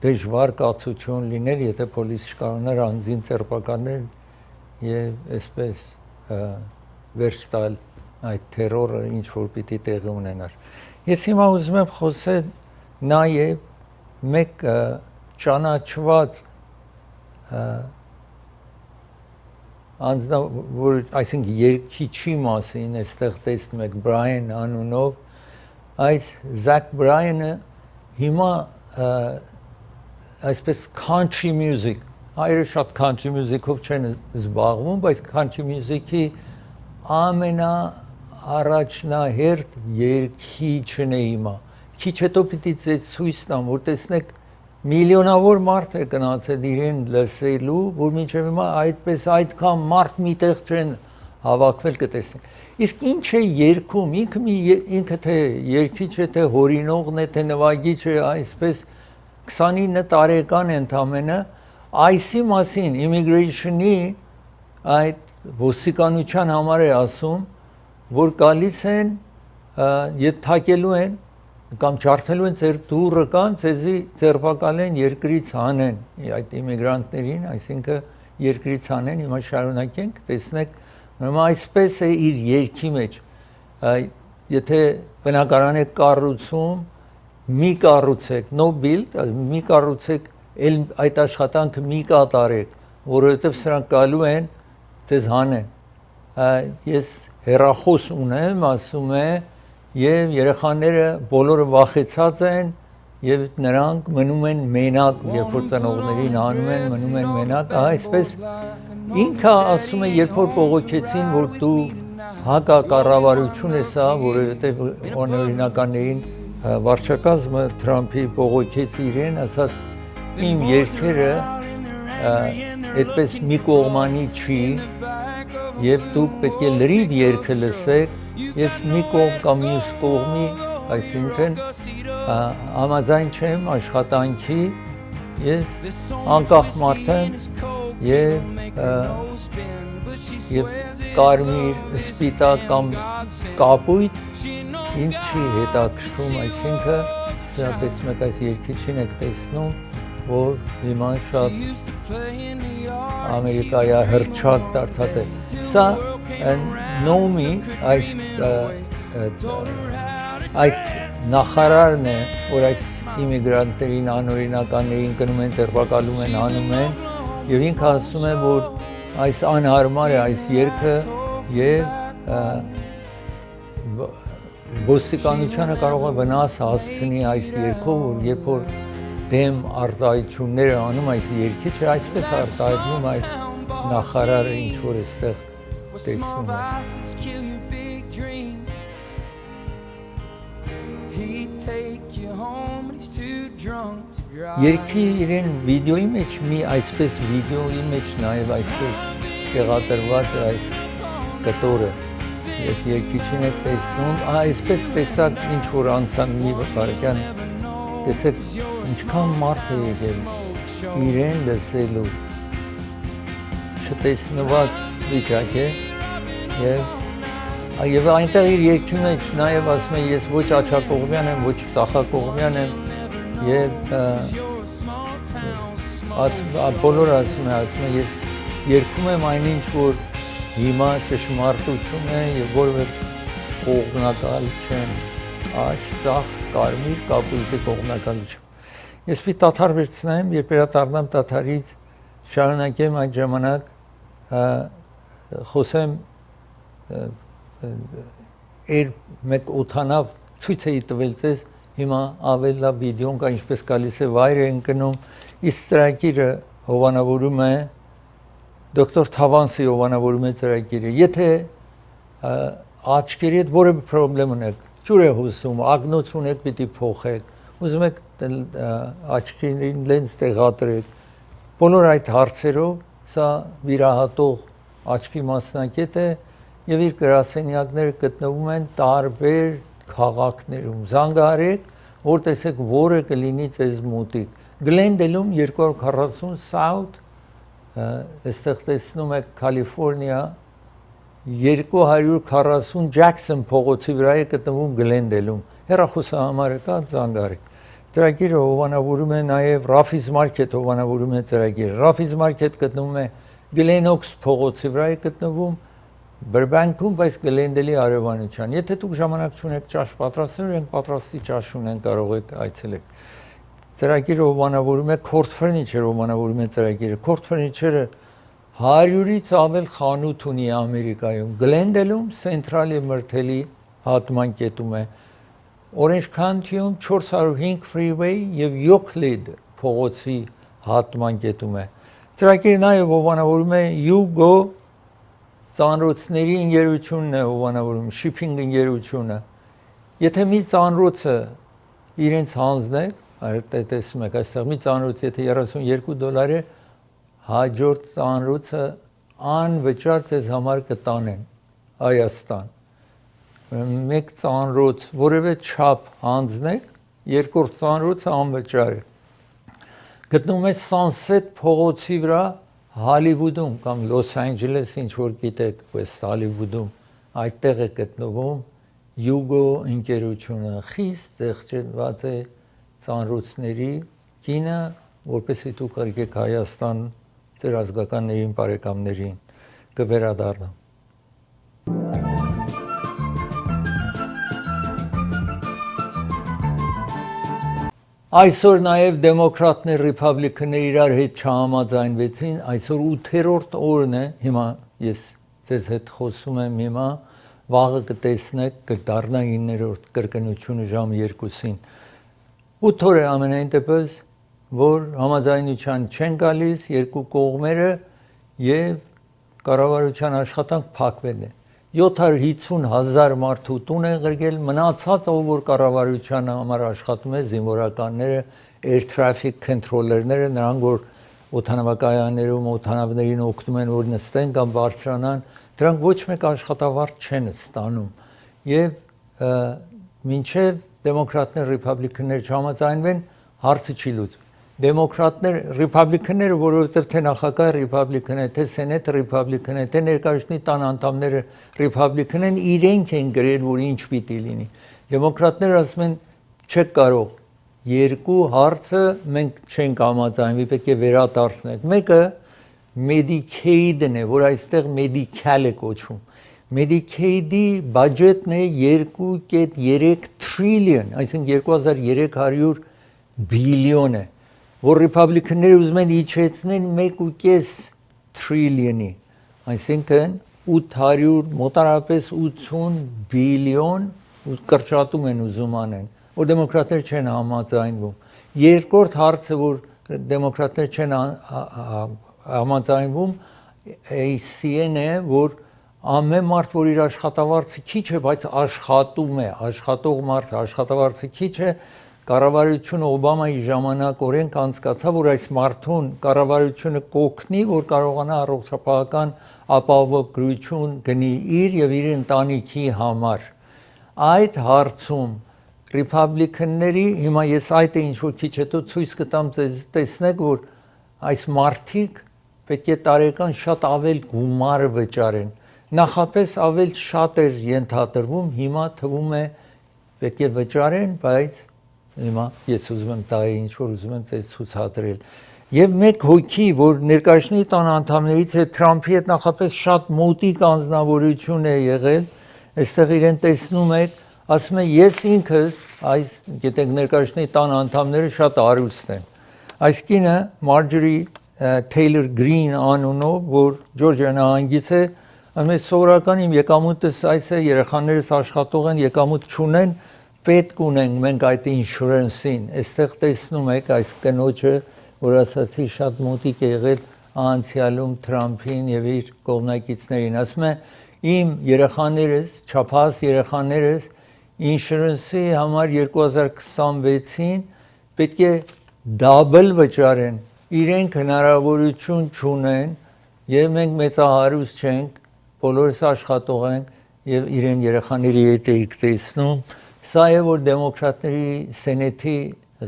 դժվար կացություն լինել, եթե պոլիս չկարողանար անձին ձերբակալել եւ այսպես վերջ տալ այդ terror-ը ինչ որ պիտի տեղի ունենար։ Ես հիմա ուզում եմ խոսել նաեւ մեկ ճանաչված որ այսինքն երգիչի մասին այստեղ տեսնում եք Brian անունով, այս Zach Bryan-ը հիմա այսպես country music, այրը շատ country music-ով չեն զբաղվում, բայց country music-ի առաջնահերթ երգիչն է հիմա։ Քիչ հետո պիտի ձեզ ցույց տամ, որ տեսնեք միլիոնավոր մարդ է գնացել իրեն լսելու, որ մինչև հիմա այդպես այդքան մարդ միտեղ չեն հավաքվել կտեսնեք։ Իսկ ինչ է երգում, ինքը թե երգիչ է, թե հորինողն է, թե նվագիչ է, այսպես 29 տարեկան ընդամենը, այսի մասին immigration-ի այդ ոստիկանության համար է ասում, որ գալիս են եւ թակելու են կամ ջարդելու են ձեր դուրը կան, ձեզի ձերբակալեն երկրից հանեն այդ իմիգրանտներին, այսինքն երկրից հանեն, հիմա շարունակենք, տեսնեք, նույնիսկ այսպես է իր երգի մեջ, եթե բնակարան եք կառուցում, մի կառուցեք, no build, մի կառուցեք, այդ աշխատանքը մի կատարեք, որովհետև սրանք գալու են ձեզ հանեն։ Ես հեռախոս ունեմ, ասում է, եւ երեխաները բոլորը վախեցած են եւ նրանք մնում են մենակ, երբ որ ծնողներին հանում են, մնում են մենակ, այսպես ինքը ասում է, երբ որ բողոքեցին, որ դու հակակառավարություն ես, որովհետեւ օրինականներին վարչակազմը Թրամփի բողոքեց իրեն, ասած իմ երկերը այդպես մի կողմանի չի եւ դուք պետք է լրիվ երգը լսեք, ես մի կողմ կամ մյուս կողմի, այսինքն համաձայն չեմ աշխատանքի, ես անկախ մարդ եմ եւ կարմիր, սպիտակ կամ կապույտ ինձ չի հետաքրքրում, այսինքն սա տեսնում եք այս երգիչին եք տեսնում, որ հիմա շատ Ամերիկայի հրճակ դարձած է։ Սա նոմի այդ նախարարն է, որ այս իմիգրանտներին, անօրինականներին գնում են, ձերբակալում են, անում են, եւ ինքը ասում է, որ այս անհարմար է այս երգը եւ ոստիկանությունը կարող է վնաս հասցնի այս երգով, որ երբ որ դեմ արտահայտությունները անում այս երգիչը, այսպես արտահայտվում այս նախարարը ինչ որ այստեղ տեսնում է։ Երգի իրեն վիդեոյի մեջ մի այսպես վիդեոյի մեջ նաև այսպես տեղադրված է այս կտորը։ Ես երգիչին եք տեսնում, այսպես տեսակ ինչ որ անցան մի վարքյան տեսեք ինչքան մարդ է եկել իրեն լսելու չտեսնված վիճակ է եւ այնտեղ իր երգի մեջ նաեւ ասում է ես ոչ աչակողմյան եմ, ոչ ծախակողմյան եմ եւ բոլորը ասում է ես երգում եմ այնինչ որ հիմա ճշմարտություն է եւ որևէ կողմնակալ չեմ, աչ, ծախ, կարմիր, կապույտի կողմնակալություն։ Ես պիտի տաթար վերցնեմ, երբ վերադառնամ տաթարից, շարունակեմ այդ ժամանակ խոսեմ մեկ օդանավ ցույց էի տվել ձեզ, հիմա ավելի լավ վիդեոն կա, ինչպես գալիս է վայր է ընկնում, իսկ ծրագիրը հովանավորում է դոկտոր Թավանսի ովանավորում է ծրագիրը, եթե աչքերի հետ որևէ խնդրեմ ունեք, ջուր է հոսում, ագնոց ունեք, պիտի փոխեք, ուզում եք աչքերին լենզ տեղադրեք, բոլոր այդ հարցերով սա վիրահատող աչքի մասնակետ է եւ իր գրասենյակները գտնվում են տարբեր քաղաքներում, զանգահարեք, որ տեսեք որը կլինի ձեզ մոտիկ, Գլենդելում 240 South, այստեղ տեսնում եք Կալիֆոռնիա 240 Ջաքսոն փողոցի վրա է գտնվում Գլենդելում, հեռախոսահամարը կա, զանգահարեք, ծրագիրը հովանավորում է նաև Ռաֆիզ Մարքետ հովանավորում է ծրագիրը, Ռաֆիզ Մարքետ գտնվում է Գլենոքս փողոցի վրա է գտնվում Բրբանկում, բայց Գլենդելի արևանության, եթե դուք ժամանակ չունեք ճաշ պատրաստելու, ենք պատրաստի ճաշ ունեն, կարող եք այցելեք, ծրագիրը հովանավորում է Court Furniture հովանավորում է ծրագիրը, Court Furniture-ը 100-ից ավել խանութ ունի Ամերիկայում, Գլենդելում, Central եւ Myrtle-ի հատման կետում է, Orange County-ում 405 Freeway եւ Euclid փողոցի հատման կետում է, ծրագիրը նաեւ հովանավորում է Yugo ծանրոցների ընկերությունն է հովանավորում, shipping ընկերությունը, եթե մի ծանրոցը իրենց հանձնեք, տեսնում եք այստեղ մի ծանրոց եթե $32 է, հաջորդ ծանրոցը անվճար ձեզ համար կտանեն Հայաստան, մեկ ծանրոց որևէ չափ հանձնեք, երկրորդ ծանրոցը անվճար է, գտնվում է Sunset փողոցի վրա Հոլիվուդում կամ Լոս Անջելես ինչ որ գիտեք, West Hollywood-ում այդտեղ է գտնվում Yugo ընկերությունը, խիստ եղջերված է ծանրոցների կինը, որպեսզի դուք եկեք Հայաստան ձեր ազգականներին, բարեկամներին կվերադառնամ։ Այսօր նաև դեմոկրատներ, ռիփաբլիկաններ իրար հետ չհամաձայնվեցին, այսօր 8-րդ օրն է, հիմա ես ձեզ հետ խոսում եմ հիմա, վաղը կտեսնեք, կդառնա 9-րդ կրկնությունը ժամը 2-ին։ 8 օր է ամենայն դեպս, որ համաձայնության չեն գալիս երկու կողմերը եւ կառավարության աշխատանք փակվել է։ 750,000 մարդու տուն է ղրկել, մնացածը որ կառավարության համար աշխատում է զինվորականները, air traffic controller-ները, նրանք որ օդանավակայաններում օդանավներին օգնում են որ նստեն կամ բարձրանան, դրանք ոչ մեկ աշխատավարձ չեն ստանում։ Եվ մինչև դեմոկրատներ, ռիփաբլիկաններ չհամաձայնվեն, հարցը չի լուծվի։ Դեմոկրատներ, ռիփաբլիկանները, որովհետև թե նախագահը ռիփաբլիկան է, թե սենատը ռիփաբլիկան է, թե ներկայացնի տան անդամները ռիփաբլիկան են, իրենք են գրել, որ ինչ պիտի լինի։ Դեմոկրատները ասում են, չեք կարող, երկու հարցը մենք չենք համաձայնվի, պետք է վերադարձնենք։ Մեկը Medicaid-ն է, որ այստեղ medical է կոչվում։ Medicaid-ի բյուջետն է 2.3 trillion, այսինքն 2300 բիլիոն է, որ ռիփաբլիկանները ուզում են իջեցնեն 1.5 trillion-ի, այսինքն 800 մոտարապես 80 բիլիոն կրճատում են ուզում անեն, որ դեմոկրատներ չեն համաձայնվում։ Երկրորդ հարցը, որ դեմոկրատներ չեն համաձայնվում, ACN է, որ ամեն մարդ, որ իր աշխատավարձը քիչ է, բայց աշխատում է, աշխատող մարդ, աշխատավարձը քիչ է, կառավարությունը Օբամայի ժամանակ օրենք անցկացավ, որ այս մարդուն կառավարությունը կօգնի, որ կարողանա առողջապահական ապահովագրություն գնի իր եւ իր ընտանիքի համար։ Այդ հարցում ռիփաբլիկանների, հիմա ես այդ ինչ որ քիչ հետո ցույց կտամ ձեզ, տեսնեք, որ այս մարդիկ պետք է տարեկան շատ ավել գումար վճարեն։ Նախապես ավել շատ էր ենթադրվում, հիմա թվում է պետք է վճարեն, բայց հիմա ես ուզում եմ դա ինչ որ ուզում եմ ձեզ ցուցադրել։ Եվ մեկ հոգի, որ ներկայացնի տան անդամներից է Թրամփի հետ նախապես շատ մոտիկ անձնավորություն է եղել, այստեղ իրեն տեսնում եք, ասում է ես ինքս, այս գիտեք ներկայացնի տան անդամները շատ արուստ են։ Այս կինը Marjorie Taylor Greene անունով, որ Ջորջիա նահանգից է, ասում է սովորական իմ եկամուտս այս է, երեխաներս աշխատող են, եկամուտ չունեն, պետք ունենք մենք այդ ինշուրենսին, այստեղ տեսնում եք այս կնոջը, որ ասացի շատ մոտիկ է եղել անցյալում Թրամփին եւ իր կողմնակիցներին, ասում է իմ երեխաներս, չափահաս երեխաներս ինշուրենսի համար 2026-ին պետք է դաբլ վճարեն, իրենք հնարավորություն չունեն եւ մենք մեծահարուստ չենք, բոլորս աշխատող ենք եւ իրեն երեխաների հետ էիք տեսնում, սա է որ դեմոկրատների սենեթի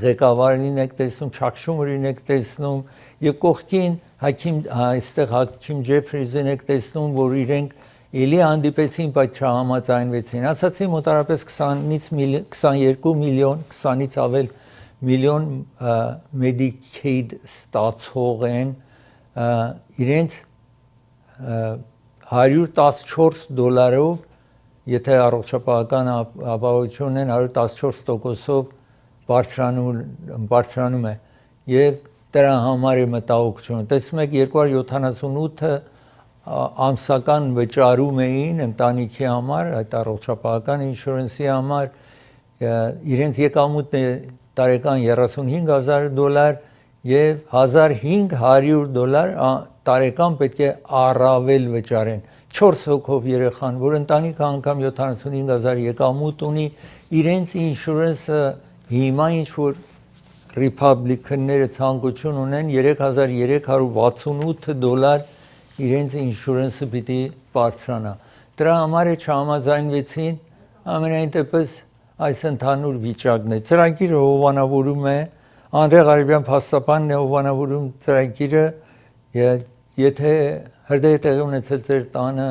ղեկավարին եք տեսնում, Չակ Շումերին եք տեսնում եւ կողքին այստեղ Հաքիմ Ջեֆրիզին եք տեսնում, որ իրենք էլի հանդիպեցին, բայց չհամաձայնվեցին։ Ասացի մոտարապես 22 միլիոն, 20-ից ավել միլիոն Medicaid ստացող են, իրենց $114, եթե առողջապահական ապահովություն են 114%-ով բարձրանում է եւ դրա համար է մտահոգություն։ Տեսնում եք 278-ը ամսական վճարում էին ընտանիքի համար, այդ առողջապահական ինշուրենսի համար, իրենց եկամուտն է տարեկան $35,000 եւ $1,500 տարեկան պետք է առավել վճարեն։ 4 հոգով երեխան, որ ընտանիքը անգամ 75,000 եկամուտ ունի, իրենց ինշուրենսը հիմա ինչ որ ռիփաբլիքանները ցանկություն ունեն $3,368 իրենց ինշուրենսը պիտի բարձրանա։ Դրա համար է չհամաձայնվեցին, ամենայն դեպս այս ընդհանուր վիճակն է։ Ծրագիրը հովանավորում է, Անդրե Ղարիբյան փաստաբանն է հովանավորում ծրագիրը, եթե հրդեհ տեղի ունեցել ձեր տանը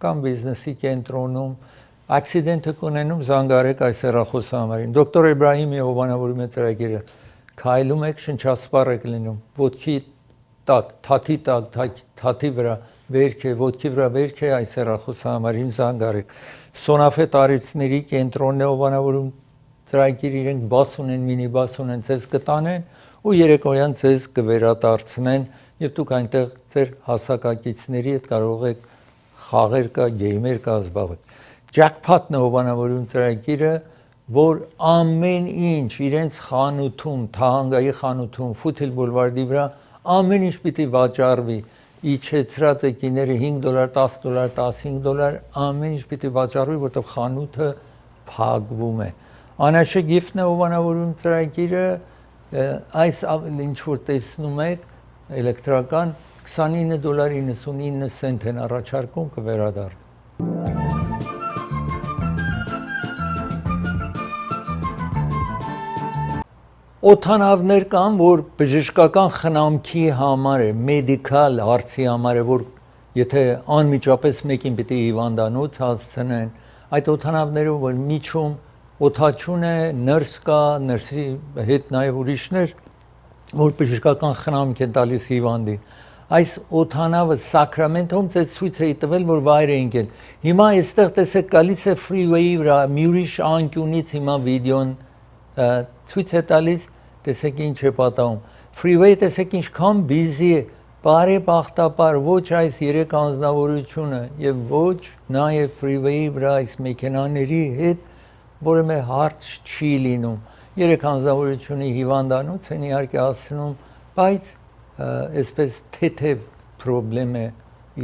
կամ բիզնեսի կենտրոնում, ակսիդենտը կունենում զանգարեք այս հեռախոսահամարին։ Դոկտոր Էբրահիմի հովանավորում է ծրագիրը, քայլում եք, շնչասպառ եք լինում, ոտքի տակ, թաթի վրա վերք է, ոտքի վրա վերք է, այս հեռախոսահամարին զանգարեք։ Սոնաֆե տարիցների կենտրոնն է հովանավորում ծրագիր, իրենք բաս ունեն, մինի բաս ունեն, ձեզ կտանեն ու երեկոյան ձեզ կվերադարձնեն եւ դուք այնտեղ ձեր հասակակիցների հետ կարող եք խաղեր կա, գեյմեր կա զբաղվել։ Jackpot-ն է հովանավորում ծրագիրը, որ ամեն ինչ իրենց խանութում, Թահանգայի խանութում, Ֆութիլ բուլվարդի վրա ամեն ինչ պիտի վաճառվի, իջեցրած եկիները $5, $10, $15, ամեն ինչ պիտի վաճառվի, որտեղ խանութը փակվում է։ Անաշե գիֆտն է հովանավորում ծրագիրը, այս ինչ որ տեսնում եք, էլեկտրական $29.99 են առաջարկում կվերադառնա։ Օդանավներ կան, որ բժշկական խնամքի համար է, մեդիկալ հարցի համար է, որ եթե անմիջապես մեկին պիտի հիվանդանոց հասցնեն, այդ օդանավները որ միջում օդաչուն է, նրս կա, նրսի հետ նաև ուրիշներ, որ բժշկական խնամք են տալիս հիվանդին։ Այս օդանավը Սակրամենտոում ձեզ ցույց էի տվել, որ վայր է ընկել։ Հիմա այստեղ տեսեք գալիս է ֆրիվեյի վրա, մի ուրիշ անկյունից հիմա վիդեոն ցույց է տալիս, տեսեք ինչ է պատահում։ Ֆրիվեյը տեսեք ինչքան բիզի է, բարեբախտաբար ոչ այս 3 անձնավորությունը եւ ոչ նաեւ ֆրիվեյի վրա այս մեքենաների հետ որևէ հարց չի լինում։ 3 անձնավորությունը հիվանդանոց են իհարկե հասնում, բայց այսպես թեթև պրոբլեմ է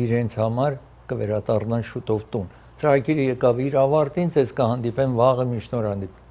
իրենց համար կվերադառնան շուտով տուն։ Ծրագիրը եկավ իր ավարտին, ձեզ կհանդիպեմ վաղը, մի շնորհանդիպում։